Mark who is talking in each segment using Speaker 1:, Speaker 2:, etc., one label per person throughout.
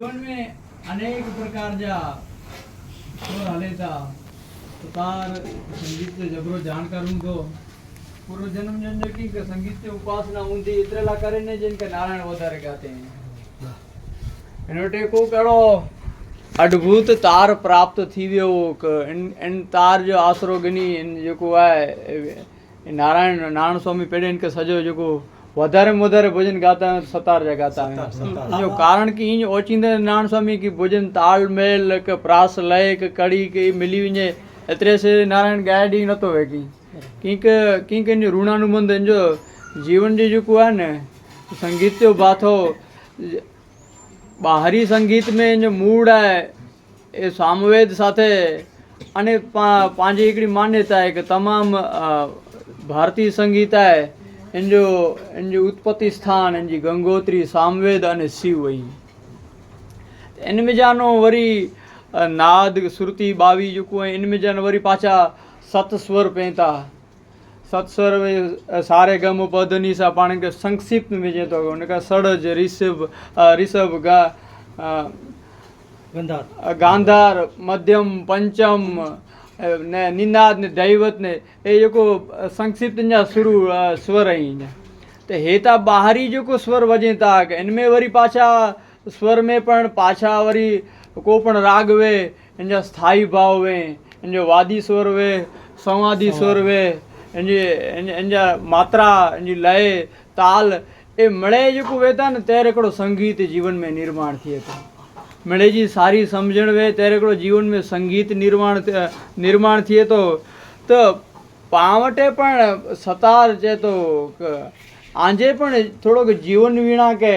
Speaker 1: जीवन में अनेक प्रकार जा स्वर हले था तो तार संगीत से जबरो जानकार हूं तो पूर्व जन्म जन्म की संगीत से उपासना होती इतरेला करे ने जिनके नारायण वधारे गाते हैं इनोटे को करो अद्भुत तार प्राप्त थी वियो इन तार जो आसरो गनी इन जो है नारायण स्वामी पेड़े इनके सजो जो વધારે વધારે ભજન ગાતા हैं सतार जा गाता है जो कारण की इन ओचिंदे नारायण स्वामी की भजन ताल मेल के प्रास लय के कड़ी के मिली विने एतरे से नारायण गायडी न तो वे की इन ऋणानुबंध इन जो जीवन जी जो है ने संगीत जो बात हो बाहरी संगीत में जो मूड है ये सामवेद साथे अने पांजे एकड़ी मान्यता है कि तमाम भारतीय संगीत है इन जो उत्पत्ति स्थान इन जी गंगोत्री सामवेद अने शिव वही इनमें जानो वरी नाद श्रुति बावी जो को इनमें जानो वरी पाछा सत स्वर पेता सत स्वर में सारे गम पदनी सा पाणी के संक्षिप्त में जे तो उनका सड़ज ऋषभ गांधार मध्यम पंचम ने निनाद ने दैवत ने ये जो संक्षिप्त जा शुरू स्वर ही तो हेता बाहरी जो को स्वर वजे था इनमें वरी पाछा स्वर में पण पाछा वरी को पण राग वे इन जा स्थाई भाव वे इन जो वादी स्वर वे संवादी स्वर वे इन जा मात्रा इन जी लय ताल ए मळे जो को वेता ने तेरे एकड़ो संगीत जीवन में निर्माण थिए तो मिले जी सारी समझण वे तेरे को जीवन में संगीत निर्माण थिए तो पावटे पण सतार चे तो आंजे पण थोड़ो जीवन वीणा के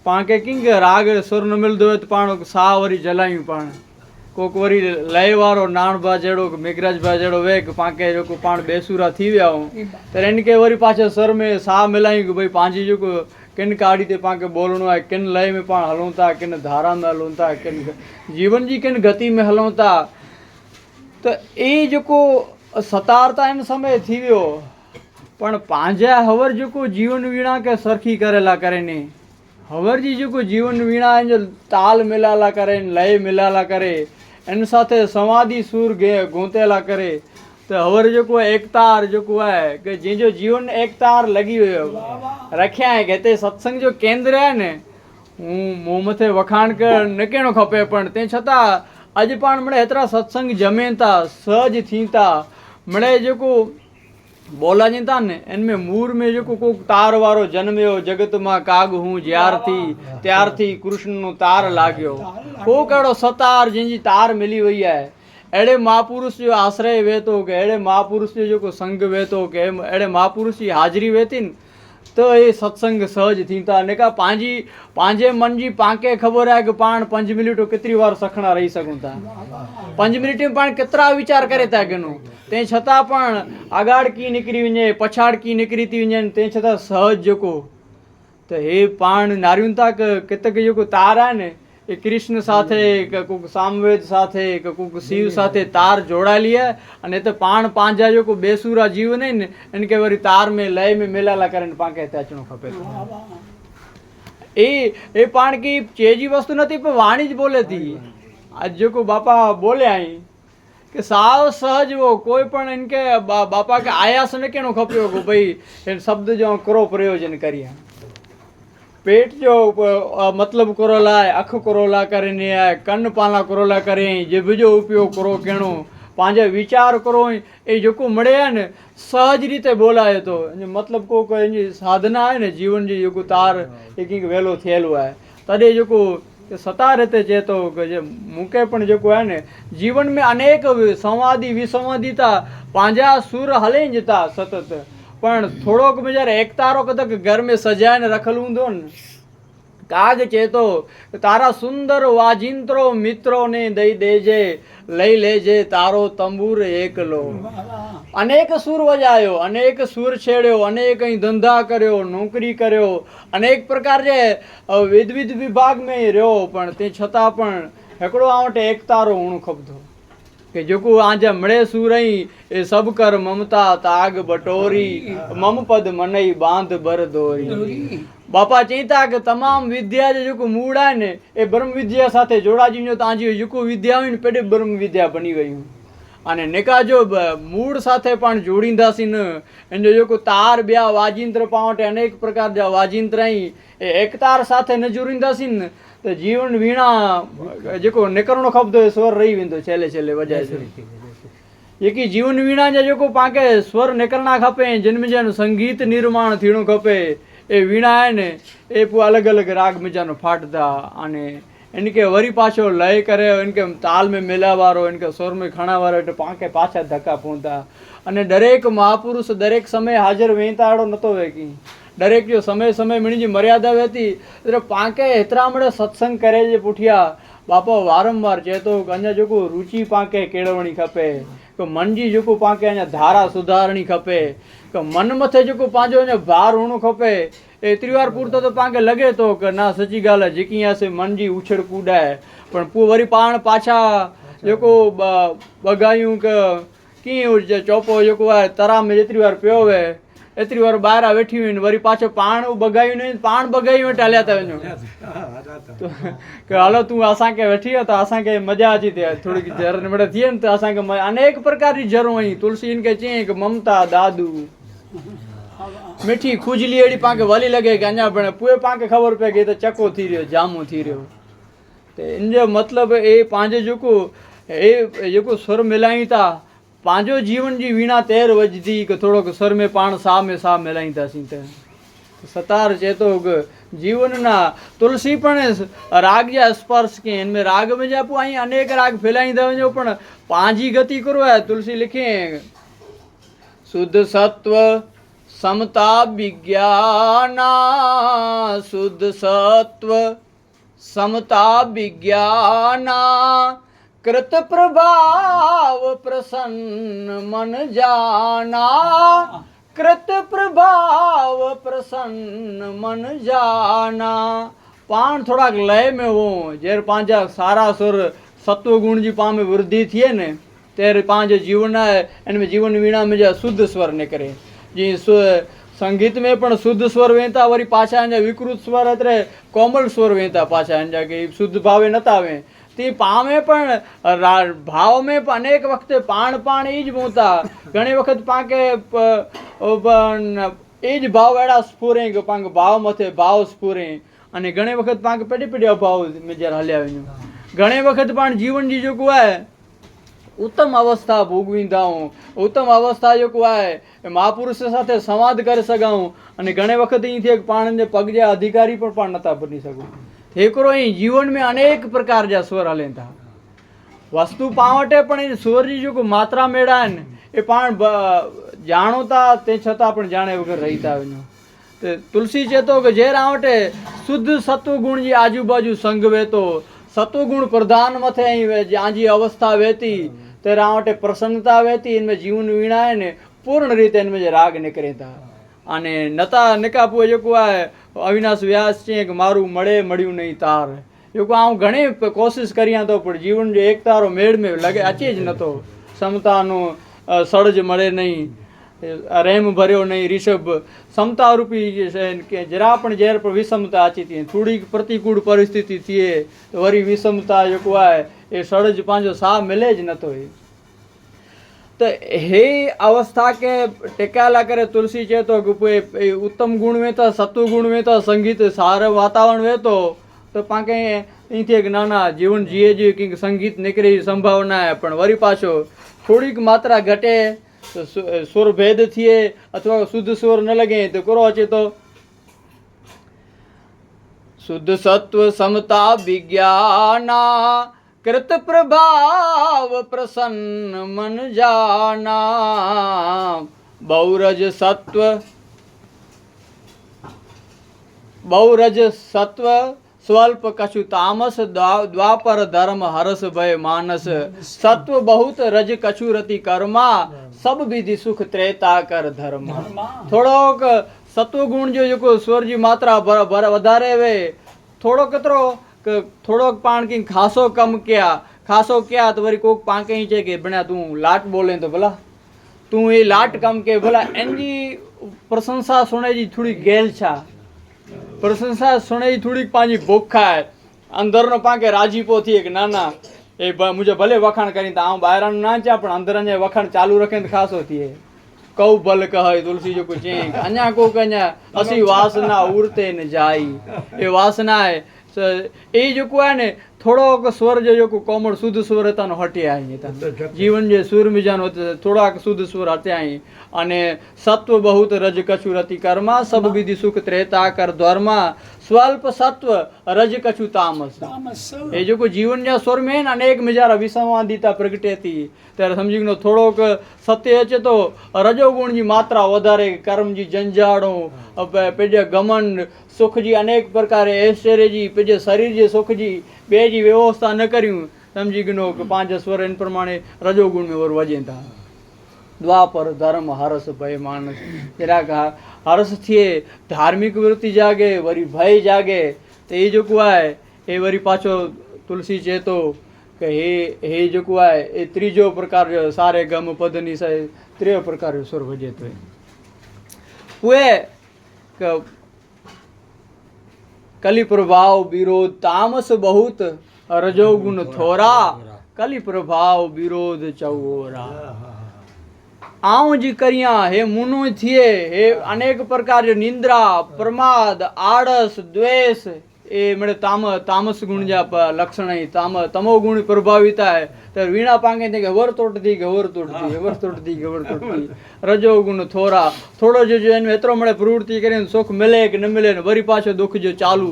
Speaker 1: पाके किंग राग सुर न मिल दो तो पाण सा वरी जलायूं पाण कोक वरी लय वारो नाण बाजेड़ो मेघराज बाजेड़ो वे पाके जो पाण बेसुरा थी विया हूं तर इनके वरी पाछे सर में सा मिलायूं कि भाई पांजी जो किन काड़ी ते पाके बोलणो है किन लय में पाण हलूं था किन धारा में हलूं था किन जीवन जी किन गति में हलूं था तो ये जो सतारता इन समय थी वियो पण पांजा हवर जो जीवन वीणा के सरखी करेला करे ने हवर जी जो जीवन वीणा जो ताल मिलाला करे लय मिलाला करे इन साथे संवादी सुर गूंतेला करे तो हवर जो एक तार जो है कि जो जीवन एक तार लगी हुई रखिया है कहते सत्संग जो केंद्र है ने हूँ मुँह मथे वखाण कर नकेणो खपे पण ते छता अज पण मणे एतरा सत्संग जमे था सहज थी था मणे जो बोला जी था ने इनमें मूर में जो को तार वारो जन्म्यो जगत में काग हूँ ज्यार थी त्यार थी कृष्ण नो तार लाग्यो को कड़ो सतार जिनकी तार मिली हुई है अड़े महापुरुष जो आश्रय वेतो के अड़े महापुरुष जो संग वेतो के अड़े महापुरुष की हाजरी वेती न तो ये सत्संग सहज थी था ने का पांजे मन जी पाके खबर है कि पाण 5 मिनट कितनी बार सखना रही सकूं था 5 मिनट में पाण कितना विचार करे था गनो ते छता पण आगाड़ की निकरी वने पछाड़ की निकरी थी वने ते छता सहज जो को तो हे पाण नारियुं था कितक जो तार है ने એ કૃષ્ણ સાથે કે કોક સામવેદ સાથે કે કોક શિવ સાથે તાર જોડાયેલી है અને તો पाण પાંજા जो को बेसुरा जीव नहीं ने इनके वरी तार में लय में मिलाला करन पाके त्याचणो खपे ए पाण की चेजी वस्तु नहीं पर वाणी ज बोले थी आज जो को बापा बोले आई कि साव सहज वो कोई पण इनके बापा के आयास ने केनो खप्यो को भाई शब्द जो करो प्रयोजन करिए पेट जो मतलब करोला है अख करोला करनी है कन्न पाला करोला करें जिभ जो उपयोग करो केणो पांजे विचार करो ये जो को मळे है ने सहज रीते बोलाए तो मतलब को साधना है ने जीवन जी जो तार एक वेलो थेलो है तदे जो को सता रहते चेतो जे मुके पण जो है ने जीवन में अनेक संवादी विसंवादिता पांजा सुर हले जता सतत पण थोड़ोक में जरा एक तारो कदक घर में सजाए ने रखल हूंदो न काग चेतो तारा सुंदर वाजिंत्रो मित्रों ने दई देजे लई लेजे तारो तंबूर एकलो अनेक सुर वजायो अनेक सुर छेड़ो अनेक धंधा कर्यो नौकरी कर्यो अनेक प्रकार जे विविध विभाग में रहो पण ते छता पण एकड़ो आवटे एक तारो हुण खपदो કે જોકુ આજા મળે સુરઈ એ સબ કર મમતા તાગ બટોરી મમ પદ મનઈ બાંધ બર દોરી बापा चईता कि तमाम विद्या जो जेको मूड़ आहे ने ए ब्रह्म विद्या साथे जोड़ाजी जो तव्हांजी जेको विद्या हुई पेॾे ब्रह्म विद्या बनी वयूं अने निका जो मूड़ साथे पाण जोड़ींदासीं न इन जो जेको तार ॿिया वाजिंत्र पाण वटि अनेक प्रकार जा वाजिंत्र आहिनि एक तार साथे न जोड़ींदासीं न त जीवन वीणा जेको निकिरणो खपंदो हुयो स्वर रही वेंदो छेले छेले वॼाए जेकी जीवन वीणा जा जेको पाण खे स्वर निकिरणा खपे जिन में जन संगीत निर्माण थियणो खपे ए वीणा आहिनि ए पोइ अलॻि अलॻि राग में जन फाटदा अने इनके वरी पाछो लय करे इनके ताल में मिला वारो इनके सुर में खणा वारो એટલે पाण खे पाछा धक्का पवंदा अने दरेक महापुरुष दरेक समय हाज़िर वेंता अहिड़ो नथो वे की दरेक जो समय समय मिणी जी मर्यादा वेती એટલે पाण खे एतिरा मिड़े सत्संग करे जे पुठिया बापा वारंवार चए थो अञा जेको रुचि पाण खे केड़वणी खपे કે मन जी जेको पाण खे अञा धारा सुधारणी खपे કે मन मथे जेको पंहिंजो अञा भार हुअणो खपे एतिरी वार पूरतो त पाण खे लॻे थो कि न सची ॻाल्हि आहे जेकी आहे मन जी उछड़ कूद आहे पण पोइ वरी पाण पाछा जेको बगायूं कीअं चौपो जेको आहे तरा में जेतिरी वार पियो हुए एतिरी वार ॿाहिरां वेठियूं आहिनि वरी पाछो पाण बगायूं न पाण बगायूं वेठि हलिया था वञूं कि हलो तूं असांखे वेठी आहे त असांखे मज़ा अची थिए थोरी जर मिड़े थिए न त असांखे अनेक प्रकार जी जरूं आहिनि तुलसी खे चयईं कि ममता दादू मिठी खुजली अहिड़ी पाण खे वली लॻे कि अञा भेण पोइ पाण खे ख़बर पए कि त चको थी रहियो जामो थी रहियो त इन जो मतिलबु ए पंहिंजो जेको सुर मिलायूं था पंहिंजो जीवन जी वीणा तैर वॼदी कि थोरो सुर में पाण साह में साह मिलाईंदासीं त सतार चए थो कि जीवन ना तुलसी पण राग जा स्पर्श कयईं हिन में राग में जा पोइ ऐं अनेक राग फैलाईंदा वञो पण पंहिंजी गति करो आहे तुलसी लिखे शुद्ध सत्व समता विज्ञाना शुद्ध सत्व समता विज्ञाना कृत प्रभाव प्रसन्न मन जाना कृत प्रभाव प्रसन्न मन जाना पाण थोड़ा लय में हो जेर पंहिंजा सारा सुर सत्व गुण जी पाण में वृद्धि थिए न तेरे पंहिंजो जीवन आहे इन में जीवन वीणा में जा शुद्ध स्वर निकिरे जीअं संगीत में पण शुद्ध स्वर वेंता वरी पाछा अञा विकृत स्वर एतिरे कोमल स्वर वेंता पाछा अञा कि शुद्ध भावे नथा वें ती पाण में पण भाव में अनेक वक़्त पाण पाण ई ज पहुता घणे वक़्त पाण खे એ જ ભાવ એડા સ્ફુરે કે પાંગ ભાવ મથે ભાવ સ્ફુરે અને ઘणे વખત પાંગ પેઢી પેઢી અભાવ में जरा हलिया वञूं घणे वक़्त पाण जीवन जी जेको आहे उत्तम अवस्था भोगवींदा आहियूं उत्तम अवस्था जेको आहे महापुरुष साथे संवाद करे सघूं अने घणे वक़्त ईअं थिए पाण जे पग जा अधिकारी पण पाण नथा बनी सघूं हिकिड़ो ई जीवन में अनेक प्रकार जा स्वर हलनि था वस्तु पाण वटि पण स्वर जी जेको मात्रा मेड़ा आहिनि એ પાણ જાણો તા તે છતાં પણ જાણે વગર રહી था वञो त तुलसी चए थो कि जे रावटे शुद्ध सत्व गुण जी आजू बाजू संग वेतो सत्व गुण प्रधान मथे ऐं जी अवस्था वेती ते रावटे प्रसन्नता वेती इनमें जीवन वीणा आहिनि पूर्ण रीते इनमें जे राग निकिरे था अने नता निका पोइ जेको आहे अविनाश व्यास चई कि मारू मळे मड़ियूं नहीं तार जेको आउं घणे कोशिशि करियां थो पर जीवन जो एक तारो मेड़ में लॻे अचे ज नथो समतानो सड़ज मळे नहीं रेम भरियो नहीं ऋषभ समता रूपी के जरा पण जेर पर विषमता अची थी थोड़ी प्रतिकूल परिस्थिति थिए तो वरी विषमता जेको आहे ए सड़ज पंहिंजो साह मिले ज नथो तो हे अवस्था के टेकाला करे तुलसी चए थो कि पोइ उत्तम गुण में तो सत्व गुण में तो संगीत सार वातावरण वे तो पाण खे ईअं थिए कि ना जीवन जीए जी कि संगीत निकिरे जी संभावना है पण वरी पाछो थोड़ी मात्रा घटे तो सुर भेद थिए अथवा शुद्ध सुर न लगे तो करो अचे तो शुद्ध सत्व समता विज्ञाना कृत प्रभाव प्रसन्न मन जाना बहुरज सत्व स्वल्प कछु तामस द्वापर धर्म हरस भय मानस सत्व बहुत रज कछु रति कर्मा सब विधि सुख त्रेता कर धर्म थोड़ोक सत्व गुण जो जेको स्वर जी मात्रा वधारे वे थोड़ो केतिरो थोड़ोक पाण खे खासो कम किया तो वरी कोक पाण खे ई चए कि भेणा तूं लाट बोले तो भला तूं ये लाट कम के भला इन जी प्रशंसा सुने जी थोड़ी गैल छा प्रशंसा सुने थोड़ी पांजी भूख है अंदर नो पाके राजीपो थी एक नाना ए मुझे भले वखाण करी तो आऊं ॿाहिरां ना चा पण अंदर ने वखाण चालू रखे तो खासो थिए कऊ बल कह तुलसी जो कुछ अञा को कन्या असी वासना उड़ते न जाई ए वासना है ए जो है ने थोड़ो स्वर जो कोमल शुद्ध स्वर था हटे आई जीवन जे सुर मिजानो थोड़ा शुद्ध स्वर हटे आई अने सत्व बहुत रज कछु रति कर्मा सब विधि सुख त्रेता कर धर्मा स्वल्प सत्व रज कछु तामस ए जो जीवन जा स्वर में अनेक मिजारा विसंवादिता प्रगटे थी त्यारे समझी लो थोड़ोक सत्य अचे तो रजोगुण जी मात्रा वधारे कर्म जी जंजाड़ों पेजे घमंड सुख जी अनेक प्रकार ऐश्वर्य जी पेजे शरीर जे सुख जी बे जी व्यवस्था न करियूं समझी गिनो कि पांच स्वर इन प्रमाणे रजोगुण में वर वजें था द्वापर धर्म हरस भय मानस जरा हरस थिए धार्मिक वृत्ति जागे वरी भय जागे तो ये जो है ये वरी पाछो तुलसी चेतो કે હે જો કુઆ એ ત્રીજો પ્રકાર સારે ગમ પદની સે ત્રીજો પ્રકાર સ્વર વજે તો પુએ કલી પ્રભાવ વિરોધ તામસ बहुत रजोगुण थोरा कली प्रभाव विरोध चौरा आऊं जी करिया हे मुनो थिए हे अनेक प्रकार निंद्रा प्रमाद आड़स द्वेष ए मेरे तामस गुण जा लक्षण ही तमो गुण प्रभावित है तो वीणा पांगे थे वर तोड़ती रजो गुण थोड़ो जो इन एतरो मळे प्रवृत्ति करे सुख मिले कि न मिले वरी पाछो दुख जो चालू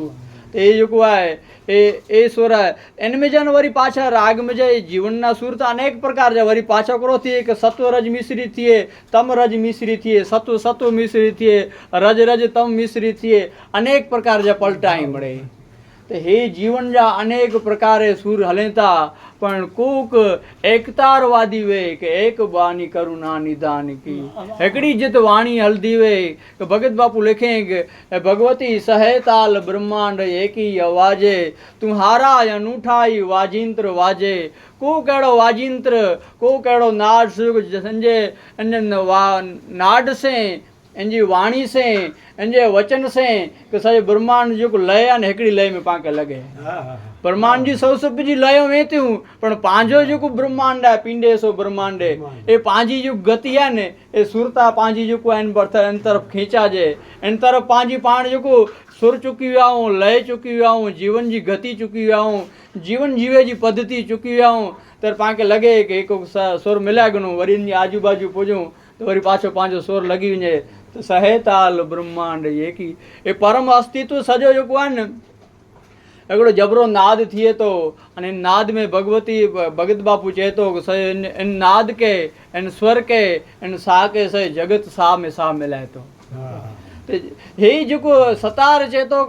Speaker 1: तो ये जो है ए सुर है इनमें जन वरी पाछा राग में जाए जीवन ना सुर तो अनेक प्रकार जा वरी पाछा करो थी कि सत्व रज मिश्री थिए तम रज मिश्री थिए सत्व सत्व मिश्री थिए रज रज तम मिश्री थिए अनेक प्रकार जा पलटाई मळे तो हे जीवन जा अनेक प्रकारे सुर हले था पण कोक एकतारवादी वे के एक बानी करुणा निदान की एकड़ी जित वाणी हल्दी वे के भगत बापू लिखे कि भगवती सहेताल ब्रह्मांड एक ही आवाजे तुम्हारा अनूठाई वाजिंत्र वाजे को केड़ो वाजिंत्र को केड़ो नाद संजय नाद से इंजी वाणी से इंजे वचन से कि सॼो ब्रह्मांड जो लय आहे न हिकिड़ी लय में पाण खे लॻे ब्रह्मांड जी सौ सभ जी लयो में थियूं पण पंहिंजो जेको ब्रह्मांड आहे पिंडे सो ब्रह्मांड ए पंहिंजी जो गति आहे न ए सुरता पंहिंजी जेको आहे इन तरफ़ खींचाजे इन तरफ़ पंहिंजी पाण जेको सुर चुकी विया आहियूं लय चुकी विया आहियूं जीवन जी गति चुकी विया आहियूं जीवन जीवे जी पद्धति चुकी विया आहियूं त पाण खे लॻे कि हिकु सुर मिलाए गिनो वरी इन जी आजू बाजू पुॼूं त वरी पाछो पंहिंजो सुर लॻी वञे तो सहेताल ब्रह्मांड ये की ए परम अस्तित्व सजो जो आहे न हिकिड़ो जबरो नाद थिए तो अने नाद में भगवती भगत बापू चए तो इन नाद के इन स्वर के इन सा के से जगत सा में सा मिलाए तो हे जेको सतार चए तो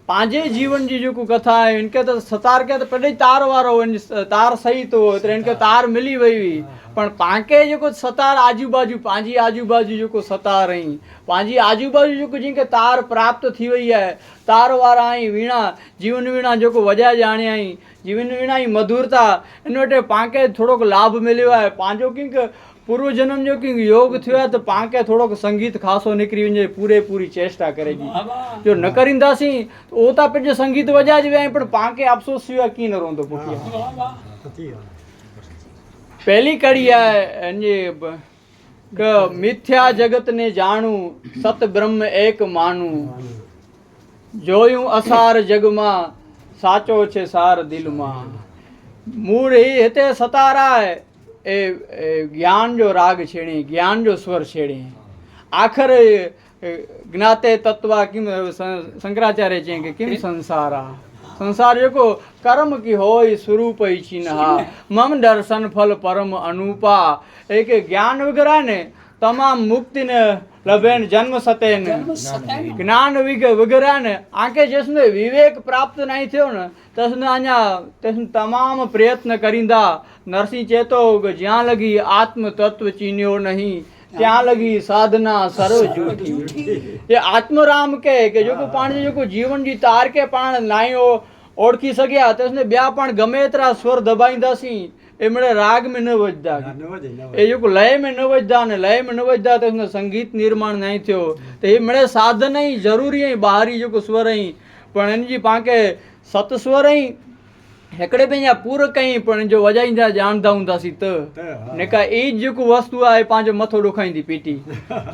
Speaker 1: पंहिंजे जीवन जी जेको कथा आहे इनके तो सतार के तो पहले तार वारो तार सही तो इनके तार मिली वई हुई पण पांके जेको सतार आजू बाजू पंहिंजी आजू बाजू जेको सतार आई पंहिंजी आजू बाजू जेको जिनके तार प्राप्त थी वई आहे तार वारा आई वीणा जीवन वीणा जेको वॼाए ॼाणे आई जीवन वीणा जी मधुरता इन वटि पांके थोड़ो लाभ मिलियो आहे पंहिंजो कंहिंखे पूर्व जन्म जो कंहिंखे योग थियो आहे त पांखे थोड़ो संगीत खासो निकिरी वञे पूरी चेष्टा करे जी जो न करींदासीं उहो त पंहिंजो संगीत वॼाइजी विया आहिनि पण पांखे अफ़सोस थियो आहे कीअं न रहंदो पुठियां पहली कड़ी है मिथ्या जगत ने जानू सत ब्रह्म एक मानू जोयूं असार जग मां साचो छे सार दिल मां मूળ ही हिते सतारा है ज्ञान जो राग छेड़ी ज्ञान जो स्वर छेड़ी आखिर ज्ञाते तत्वा किम शंकराचार्य चई कि किम संसारा संसार जो कर्म की होय स्वरूप ही चिन्हा मम दर्शन फल परम अनुपा एक ज्ञान वगैरह ने तमाम मुक्ति ने लभेन जन्म सतेन ज्ञान वगैरह ने आके जिसने विवेक प्राप्त नहीं थियो न तसने अञा तसने तमाम प्रयत्न करींदा नरसिंह चेतो ज्यां लगी आत्म तत्व चीन्यो नहीं ત્યાં લગી સાધના સર્વ જૂઠી ये आत्मराम के जो पाण जो जीवन जी तार के पाण नाई ओळखी सघिया त ॿिया पाण गमे एतिरा स्वर दबाईंदासीं ए मिड़े राग में न वजदा ए जेको लय में न वजदा ने लय में न वजदा त हुन संगीत निर्माण नहीं थियो। त हे मिड़े साधन ही ज़रूरी है बाहरी जेको स्वर ही पण इन जी पाके सत स्वर ही हिकिड़े पंहिंजा पूर कई पण जो वॼाईंदा ॼाणंदा हूंदासीं त निका एज जेको वस्तु आहे पंहिंजो मथो ॾुखाईंदी पीटी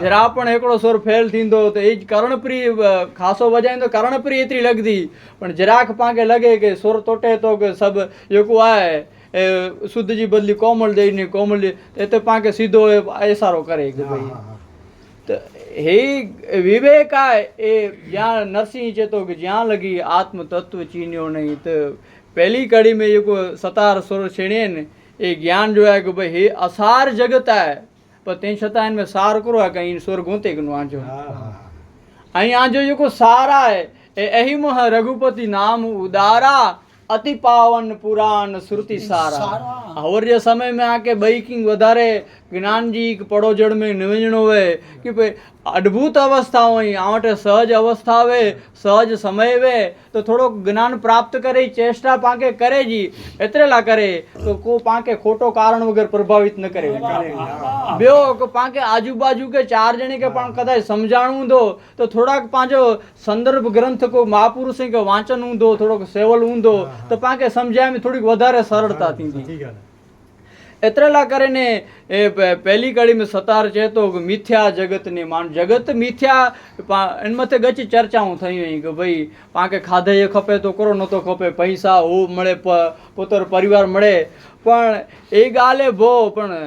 Speaker 1: जरा पण हिकिड़ो सुर फेल थींदो त एज कर्णप्रिय ख़ासो वॼाईंदो कर्णप्रिय एतिरी लॻंदी पण जराक पाण लॻे की सुर टुटे थो की सभु जेको आहे शुद्ध जी बदली कोमल ॾेई ने कोमल हिते पाण सीधो इशारो करे की भई त हे विवेक आहे ए ज्ञान नरसिंह चए थो की ज्ञान लॻी आत्म तत्व चीनियो नहीं त पहली कड़ी में जेको सतार सुर छेड़े आहिनि ये ज्ञान जो आहे की भई हे असार जगत आहे पर तंहिं छतां हिन में सार कोरो आहे कहीं सुर गोंते किनो आंजो ऐं आंजो जेको सार आहे अहिम रघुपति नाम उदारा अति पावन पुराण श्रुति सारा और जे समय में आके बई की वधारे ज्ञान जी पड़ोजड़ में न वञणो है कि भई अद्भुत अवस्था हुई आवट सहज अवस्था वे सहज समय वे तो थोड़ो ज्ञान प्राप्त करे चेष्टा पाके करे जी एतरे ला करे तो को पाके खोटो कारण वगैरह प्रभावित न करे बियो को पाके आजू बाजू के चार जने के पाण कदाच समझाणो हूंदो तो थोड़ा पांजो संदर्भ ग्रंथ को महापुरुष के वाचन हूंदो थोड़ो सेवल हूंदो तो पाके समझाए में थोड़ी वधारे सरलता थींदी एतरे ला करे ने पहली कड़ी में सतार चए थो मिथ्या जगत ने मान जगत मिथ्या इन मथे गच चर्चाऊं थई हुई कि भई पाके खाधे खपे तो करो न तो खपे पैसा हो मळे पुत्र परिवार मळे पण ए गाले भो पण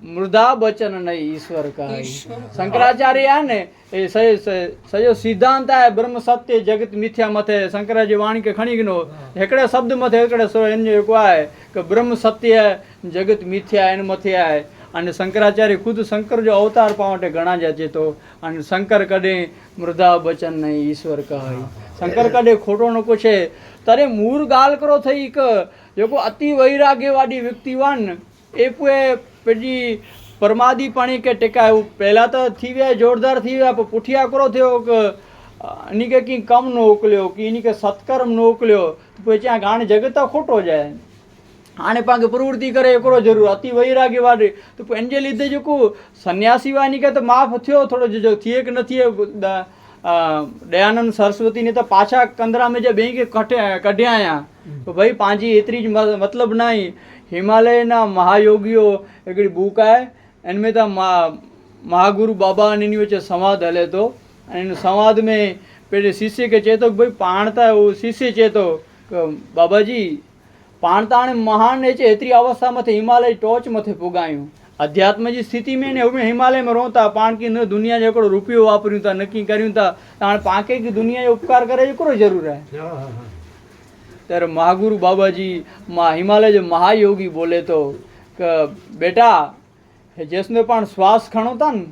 Speaker 1: मृदा बचन नहीं ईश्वर का शंकराचार्य है ने ए सजो सिद्धांत है ब्रह्म सत्य जगत मिथ्या मथे शंकराचार्य जी वाणी के खणी गिनो हिकिड़े शब्द मथे हिकिड़े स्वर इन जेको आहे कि ब्रह्म सत्य है जगत मिथ्या इन मथे आहे अने शंकराचार्य खुद शंकर जो अवतार पावटे घणा जाचे तो अने शंकर कदे मृदा बचन नहीं ईश्वर का शंकर कदे खोटो न पूछे तारे मूर गाल करो थई क जेको अति वैराग्य वाली व्यक्तिवान ए पंहिंजी परमादी पाणी के टिकाए पहला तो थी विया जोरदार थी विया पर पुठिया करो थियो इन के की कम न उकलियो कि इन के सत्कर्म न उकलियो पोइ चया हाणे जगत खोटो जाए हाणे पाण प्रवृत्ति करे हिकिड़ो ज़रूरु अति वैराग्य वारे तो पंहिंजे लीधे जेको सन्यासी हुआ इन खे त माफ़ थियो थोरो जो थिए कि न थिए दयानंद सरस्वती ने तो पाछा कंदरा में जे ॿई खे कढिया आहियां भई पंहिंजी एतिरी मतिलबु न आई हिमालय ना महायोगियो हिकिड़ी बुक आहे इनमें त महागुरु बाबा इन विच संवाद हले थो ऐं इन संवाद में पंहिंजे शिष्य खे चए थो भई पाण त उहो शिष्य चए थो बाबा जी पाण त हाणे महान अचे एतिरी अवस्था मथे हिमालय टॉच मथे पुगायूं अध्यात्म जी स्थिति में ने हिमालय में रहूं था पाण की न दुनिया जो हिकिड़ो रुपयो वापरियूं था न कीअं करियूं था हाणे पाण खे दुनिया जो उपकार करे हिकिड़ो ज़रूरु आहे तर महागुरु बाबा जी हिमालय जो महायोगी बोले तो बेटा जेसने पाण श्वास खणो था न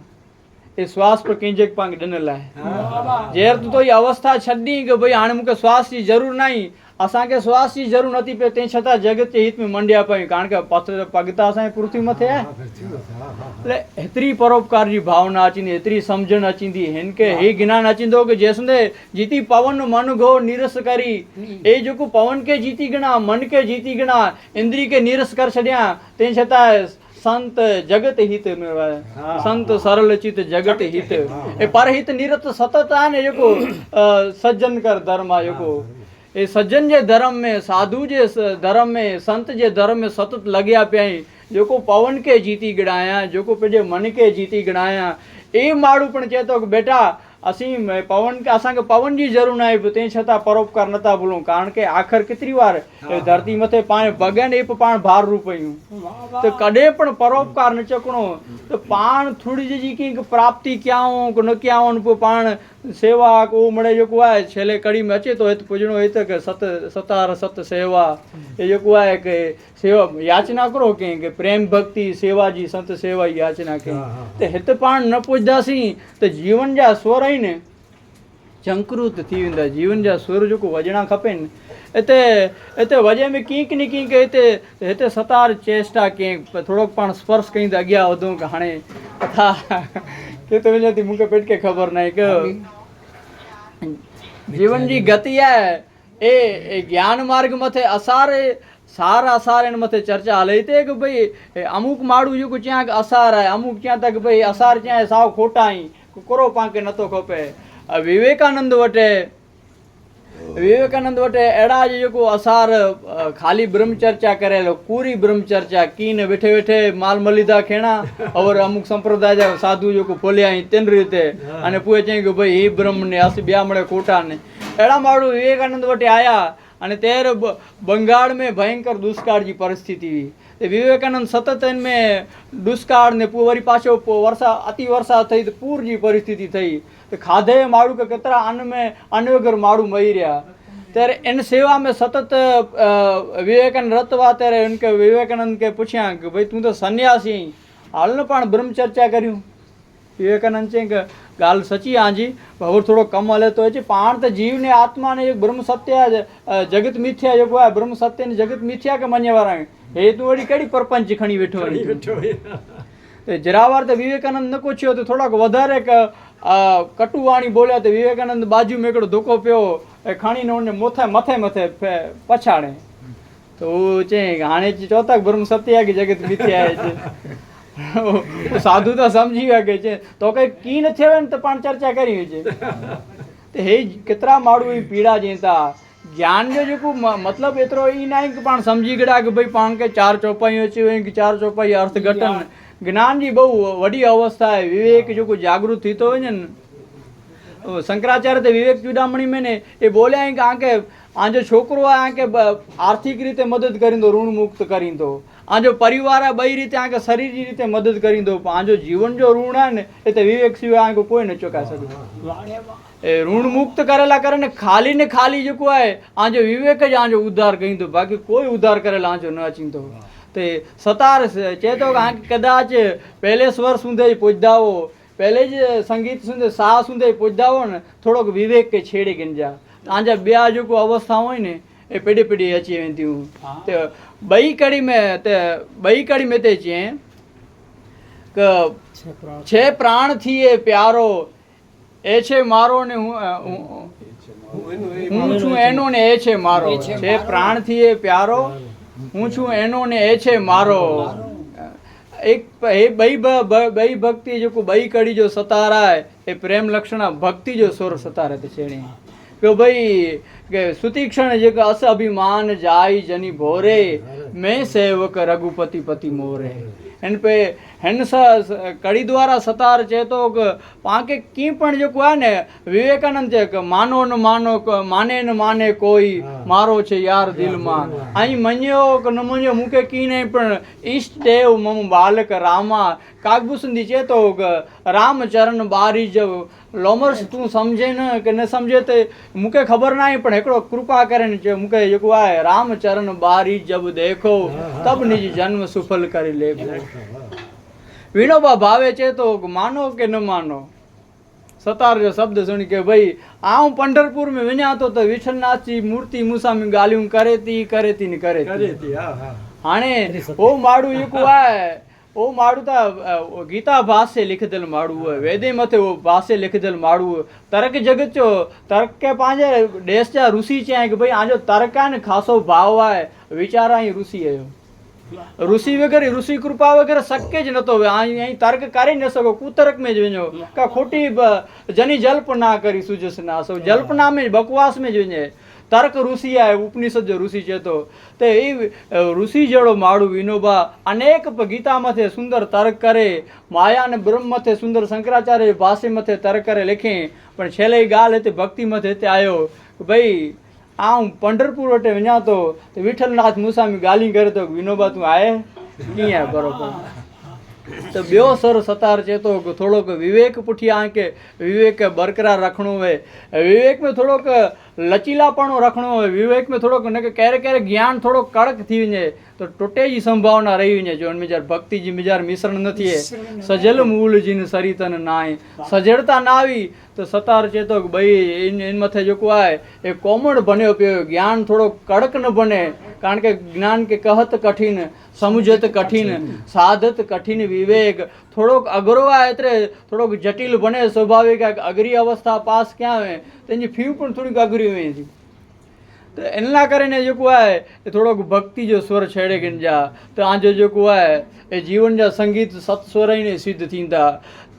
Speaker 1: ये श्वास पर कंहिंजे पाण ॾिनल आहे जेर तो ये अवस्था छॾी कि भई हाणे मूंखे श्वास जी ज़रूरु नहीं असांखे श्वास जी ज़रूरु नथी पए तंहिं छतां जगत जे हित में मंडिया पयूं कारण के पग त असांजे पृथ्वी मथे आहे हेतिरी परोपकार जी भावना अचींदी हेतिरी सम्झण अचींदी हिन के हे ज्ञान अचींदो कि जेसने जीती पवन मन घो नीरस करी ए जेको पवन के जीती गिना मन के जीती गिना इंद्री के नीरस कर छॾियां तंहिं छतां संत जगत हित में संत सरल चित जगत हित ए परहित निरत सतत आहे ने जेको सज्जन कर धर्म आहे जेको ए सज्जन जे धर्म में साधु जे धर्म में संत जे धर्म में सतत लॻिया पिया आहिनि जेको पवन के जीती गिणाया जेको पंहिंजे मन के जीती गिणाया ए माण्हू पण चए थो कि बेटा असीं पवन के असांखे पवन जी ज़रूरु न आहे तंहिं छतां परोपकार नथा भूलूं कारण के आख़िर केतिरी वार धरती मथे पाण भॻन ए पाण भार रूप आहियूं त कॾहिं पण परोपकार न चकणो त पाण थोरी जी प्राप्ति कयाऊं न कयाऊं पोइ पाण सेवा को मिड़े जेको आहे छेले कड़ी में अचे थो हिते पुॼणो हिते की सतार सत सेवा ये जेको आहे की सेवा याचना करो कंहिं के प्रेम भक्ति सेवा जी संत सेवा जी याचना कयूं त हिते पाण न पुॼंदासीं त जीवन जा स्वर आहिनि चंक्रूत थी वेंदा जीवन जा स्वर जेको वॼणा खपेनि हिते वॼे में कींक न कींक हिते सतार चेष्टा कंहिं थोरो पाण स्पर्श कयूं त अॻियां वधूं की हाणे कथा किथे वञे थी मूंखे पेट खे ख़बर न आहे कि जीवन जी गति आहे એ જ્ઞાન માર્ગ મથે સાર અસાર એને મથે ચर्चा हले ते कि भाई अमुक माड़ू जो च्याक असार है, अमुक क्या तक भाई असार च्या साव खोटा ही कोरो पाके नतो खपे। विवेकानंद वटे अड़ा जो असार खाली ब्रह्म चर्चा करे पूरी ब्रह्म चर्चा कीन वेठे वेठे माल मलिदा खेणा और अमुक संप्रदाय जा साधु जो बोलिया तेन रीते अने पूछे चई कि भाई ही ब्रह्म ने अस ब्या मळे खोटा ने अड़ा माड़ू विवेकानंद वटे आया अने तेर बंगाल में भयंकर दुष्काळ जी परिस्थिति हुई। ते विवेकानंद सतत इनमें दुष्काळ ने वरी पाछो वर्षा अति वर्षा थई तो पूर जी परिस्थिति थई तो खाधे माड़ू के केतरा अन्न वगर माड़ू मरी रहा। तेरे इन सेवा में सतत विवेकानंद रतवा तेरे उनके विवेकानंद के पूछा कि भाई तू तो सन्यासी हाल न पण ब्रह्म चर्चा करूँ। विवेकानंद चई कि गाल सची आजी और थोड़ो कम हले तो पाण तो जीव ने आत्मा ने एक ब्रह्म सत्य जगत मिथ्या जो है ब्रह्म सत्य ने जगत मिथ्या के मने वारा हे तू वड़ी कड़ी परपंच खणी बैठो तो जरावर तो विवेकानंद न पूछ्यो तो थोड़ा वधारे कटुवाणी बोलिया तो विवेकानंद बाजू में एकड़ो धोको पियो खणी ने उन्हें मथे मथे पछाड़े तो चे हाणे चौथा ब्रह्म सत्य की जगत मिथ्या है। साधु तो समझी गया के तो कई की न थे तो पण चर्चा करी है तो हे केतरा माड़ू पीड़ा जेता ज्ञान जो मतलब एतरो ई ना कि पण समझी गया कि भाई पाण के चार चौपाई अची कि चार चौपाई अर्थ घटन ज्ञान जी बहु वडी अवस्था है। विवेक जो जागृत थी तो शंकराचार्य ते विवेक चूडामणी में ने ये बोले कि आके आजो छोकरो आके आर्थिक रीते मदद करींदो ऋण मुक्त करींदो आजो परिवार है बई रीते आके शरीर जी रीते मदद करींदो आजो जीवन जो ऋण है ने ए ते विवेक सिवाय आके कोई न चुका सके। ऋण मुक्त करेला करे ने खाली जो है आजो विवेक ज आजो उद्धार करींदो बाकी कोई उद्धार करेला आजो न अचींदो। ते सतार चेतो कदाच पहले स्वर सुंदे पुजदा हो पहले ज संगीत सुंदे सा सुंदे पुजदा हो ने थोड़ो विवेक के छेड़े गिनजा आजा ब्या जो अवस्था हो ने ए पेढ़ी पेढ़ी अची वेंदियूं। ते बई कड़ी में ते चें क छे प्राण थिए प्यारो ए छे मारो ने हूँ छू एनो ने ए छे मारो छे प्राण थिए प्यारो हूँ छू एनो ने ए छे मारो। एक बई भक्ति जो बई कड़ी जो सतारा है ए प्रेम लक्षण भक्ति जो सोर सतारे ते छेड़े कि भाई के सुतीक्षण जो अस अभिमान जाई जनी भोरे मैं सेवक रघुपति पति मोरे इन पे हिन कड़ी द्वारा सतार चेतो पाके की पण जो है ने विवेकानंद चे मानो न मानो माने न माने कोई मारो छे यार दिल मान आई मन्यो न मन्यो मुके की नहीं पण इष्ट देव मम बालक रामा कागभूषण चेतो राम चरण बारी जब लोमर्स तू समझे न कि न समझे तो मुके खबर ना पण एकड़ो कृपा करे जो मुके जो है राम चरण बारी जब देखो तब निज जन्म सुफल कर लेखो। विनोबा भावे चेतो मानो के न मानो सतार जो शब्द सुन के भाई आऊं पंढरपुर में वञा तो विठलनाथ जी मूर्ति मूसामी गालियूं करे थी हाणे ओ माड़ू यको है ओ माड़ू ता गीता भाष्य लिखदल माड़ू है वेदे मथे वो भाष्य लिखदल माड़ू तर्क जगत जो तर्क के पांजे देश जा ऋषि चाहे कि भाई आजो तर्क है न खासो भाव है विचारा ही ऋषि है ऋषि वगैरह ऋषि कृपा वगैरह शक्य ज नतो आई तर्क करे न सको कुतर्क में वञो का खोटी जनी जल्प ना करी सुजस ना सो जल्पना में बकवास में वञे तर्क ऋषि है उपनिषद जो ऋषि चेतो ते ऋषि जड़ो माड़ू विनोबा अनेक गीता मथे सुंदर तर्क करे माया ने ब्रह्म मथे सुंदर शंकराचार्य भाष्य मथे तर्क करे लिखे पण छेले गाल हिते भक्ति मथे हिते आयो भाई आऊं पंढरपुर वटे वञा तो विठलनाथ मूसामी गाली करे तो विनोबा तू आए कीअं बरोबर तो ब्यो सर सतार चेतो थोड़ो विवेक पुठिया के विवेक बरकरार रखणो है विवेक में थोड़ो लचीलापणो रखणो है विवेक में थोड़ो क्यारे ज्ञान थोड़ो कड़क थी वञे तो टूटे जी संभावना रही वञे जो मिजार भक्ति जी मिजार मिश्रण न थिए सजल मूल जिन सरितन नाए सजड़ता ना आवी तो सतार चेतो भाई इन मथे जो है ये कोमड़ बन्यो पियो ज्ञान थोड़ो कड़क न बने कारण के ज्ञान के कहत कठिन समुझत कठिन साधत कठिन विवेक थोड़ो अगरो है एतरे थोड़ो जटिल बने स्वाभाविक है अगरी अवस्था पास क्या है तेजी फी पण थोड़ी अगरी हुई थी तो इनला करे जेको आहे थोड़ो भक्ति जो स्वर छेड़े गिन जा तो आंजो जेको आहे ए जीवन जा संगीत सत स्वर ई ने सिद्ध थींदा।